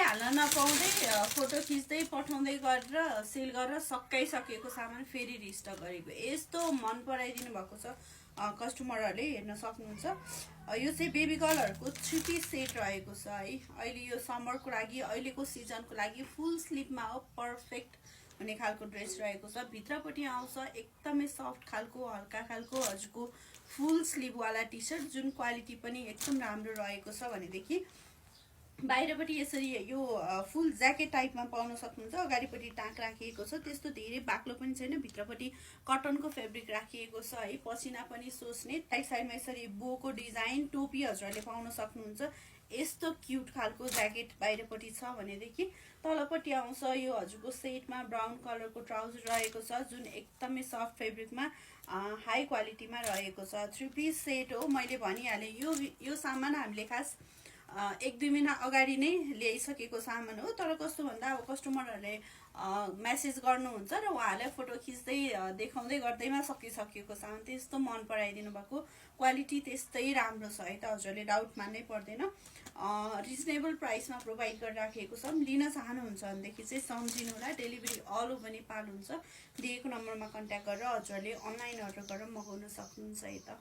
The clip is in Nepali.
हाल्न नपाउँदै फोटो खिच्दै पठाउँदै गरेर सेल गरेर सकाइसकेको सामान फेरि रिस्टक गरेको यस्तो मन पराइदिनु भएको छ कस्टमरहरूले हेर्न सक्नुहुन्छ। यो चाहिँ बेबी गर्लहरूको 3 पिस सेट रहेको छ है। अहिले यो समरको लागि अहिलेको सिजनको लागि फुल स्लिभमा हो पर्फेक्ट हुने खालको ड्रेस रहेको छ। भित्रपट्टि आउँछ एकदमै सफ्ट खालको हल्का खालको हजुरको फुल स्लिभवाला टी सर्ट जुन क्वालिटी पनि एकदम राम्रो रहेको छ भनेदेखि बाहिरपट्टि यसरी यो फुल ज्याकेट टाइपमा पाउन सक्नुहुन्छ। अगाडिपट्टि टाँक राखिएको छ, त्यस्तो धेरै बाक्लो पनि छैन। भित्रपट्टि कटनको फेब्रिक राखिएको छ है, पसिना पनि सोच्ने। साइड साइडमा यसरी बोको डिजाइन टोपी हजुरहरूले पाउन सक्नुहुन्छ। यस्तो क्युट खालको ज्याकेट बाहिरपट्टि छ भनेदेखि तलपट्टि आउँछ यो हजुरको सेटमा ब्राउन कलरको ट्राउजर रहेको छ जुन एकदमै सफ्ट फेब्रिकमा हाई क्वालिटीमा रहेको छ। 3 पिस सेट हो। मैले भनिहालेँ यो सामान हामीले खास 1-2 महिना अगाडि नै ल्याइसकेको सामान हो। तर कस्तो भन्दा अब कस्टमरहरूले मेसेज गर्नुहुन्छ र उहाँहरूलाई फोटो खिच्दै देखाउँदै गर्दैमा सकिसकेको सामान त्यस्तो मन पराइदिनु भएको, क्वालिटी त्यस्तै राम्रो छ है त हजुरहरूले डाउट मान्नै पर्दैन। रिजनेबल प्राइसमा प्रोभाइड गरिराखेको छ। लिन चाहनुहुन्छ भनेदेखि चाहिँ सम्झिनु होला, डेलिभरी अल ओभर नेपाल हुन्छ। दिएको नम्बरमा कन्ट्याक्ट गरेर हजुरहरूले अनलाइन अर्डर गरेर मगाउन सक्नुहुन्छ है त।